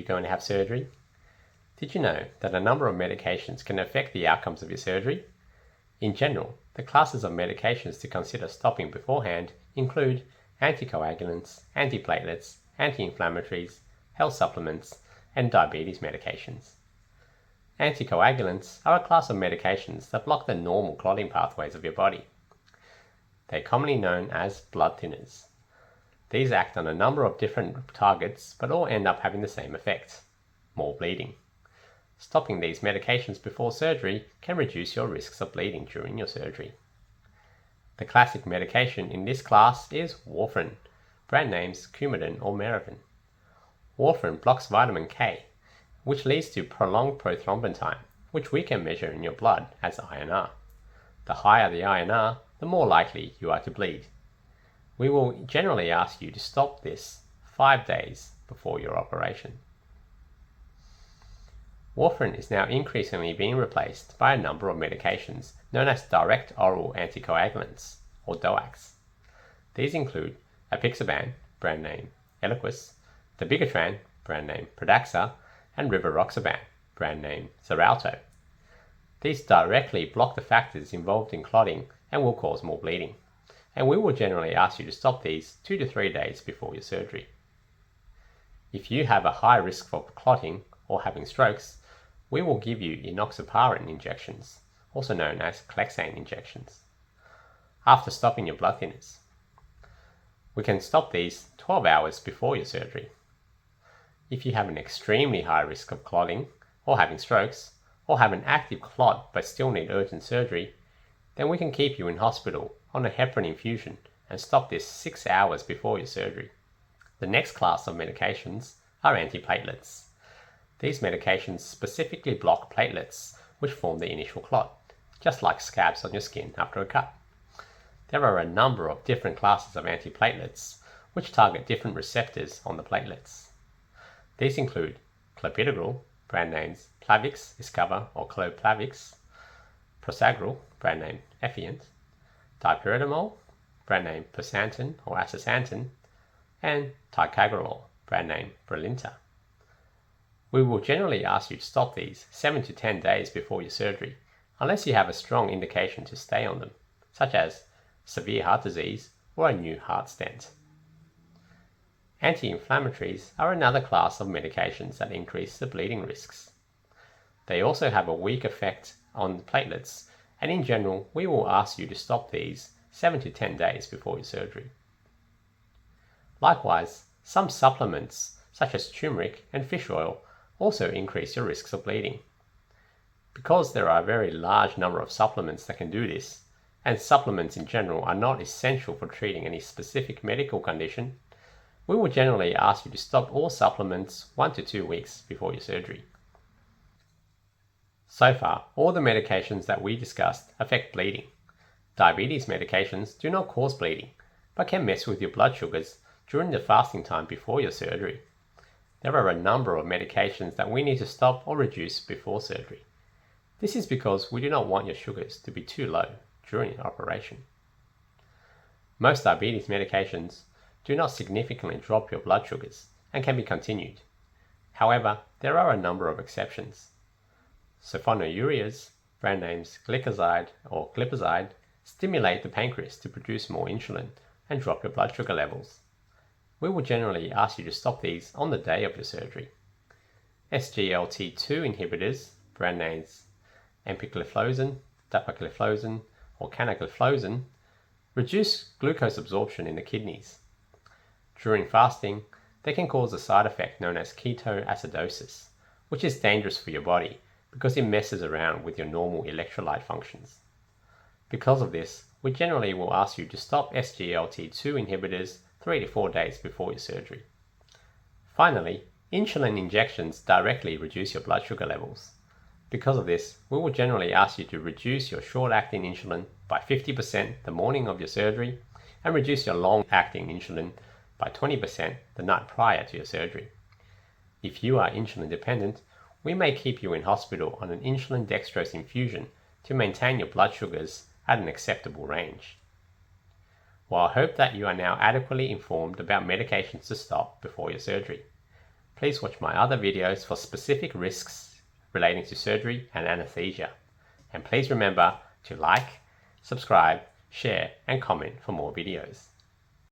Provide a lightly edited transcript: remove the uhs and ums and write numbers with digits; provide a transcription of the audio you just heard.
you going to have surgery? Did you know that a number of medications can affect the outcomes of your surgery? In general, the classes of medications to consider stopping beforehand include anticoagulants, antiplatelets, anti-inflammatories, health supplements, and diabetes medications. Anticoagulants are a class of medications that block the normal clotting pathways of your body. They're commonly known as blood thinners. These act on a number of different targets, but all end up having the same effect: more bleeding. Stopping these medications before surgery can reduce your risks of bleeding during your surgery. The classic medication in this class is warfarin, brand names Coumadin or Meravion. Warfarin blocks vitamin K, which leads to prolonged prothrombin time, which we can measure in your blood as INR. The higher the INR, the more likely you are to bleed. We will generally ask you to stop this 5 days before your operation. Warfarin is now increasingly being replaced by a number of medications known as direct oral anticoagulants, or DOACs. These include apixaban, brand name Eliquis, dabigatran, brand name Pradaxa, and rivaroxaban, brand name Xarelto. These directly block the factors involved in clotting and will cause more bleeding, and we will generally ask you to stop these 2 to 3 days before your surgery. If you have a high risk for clotting or having strokes, we will give you enoxaparin injections, also known as Clexane injections, after stopping your blood thinners. We can stop these 12 hours before your surgery. If you have an extremely high risk of clotting or having strokes, or have an active clot but still need urgent surgery, then we can keep you in hospital on a heparin infusion and stop this 6 hours before your surgery. The next class of medications are antiplatelets. These medications specifically block platelets, which form the initial clot, just like scabs on your skin after a cut. There are a number of different classes of antiplatelets, which target different receptors on the platelets. These include clopidogrel, brand names Plavix, Iscover, or Cloplavix; prasugrel, brand name Effient; dipyridamole, brand name Persantin or Astaxanthin; and ticagrelor, brand name Brilinta. We will generally ask you to stop these 7 to 10 days before your surgery, unless you have a strong indication to stay on them, such as severe heart disease or a new heart stent. Anti-inflammatories are another class of medications that increase the bleeding risks. They also have a weak effect on platelets, and in general, we will ask you to stop these 7 to 10 days before your surgery. Likewise, some supplements, such as turmeric and fish oil, also increase your risks of bleeding. Because there are a very large number of supplements that can do this, and supplements in general are not essential for treating any specific medical condition, we will generally ask you to stop all supplements 1 to 2 weeks before your surgery. So far, all the medications that we discussed affect bleeding. Diabetes medications do not cause bleeding, but can mess with your blood sugars during the fasting time before your surgery. There are a number of medications that we need to stop or reduce before surgery. This is because we do not want your sugars to be too low during your operation. Most diabetes medications do not significantly drop your blood sugars and can be continued. However, there are a number of exceptions. Sulfonylureas, brand names glycoside or glipizide, stimulate the pancreas to produce more insulin and drop your blood sugar levels. We will generally ask you to stop these on the day of your surgery. SGLT2 inhibitors, brand names empagliflozin, dapagliflozin, or canagliflozin, reduce glucose absorption in the kidneys. During fasting, they can cause a side effect known as ketoacidosis, which is dangerous for your body because it messes around with your normal electrolyte functions. Because of this, we generally will ask you to stop SGLT2 inhibitors 3 to 4 days before your surgery. Finally, insulin injections directly reduce your blood sugar levels. Because of this, we will generally ask you to reduce your short-acting insulin by 50% the morning of your surgery and reduce your long-acting insulin by 20% the night prior to your surgery. If you are insulin dependent, we may keep you in hospital on an insulin dextrose infusion to maintain your blood sugars at an acceptable range. Well, I hope that you are now adequately informed about medications to stop before your surgery. Please watch my other videos for specific risks relating to surgery and anesthesia. And please remember to like, subscribe, share and comment for more videos.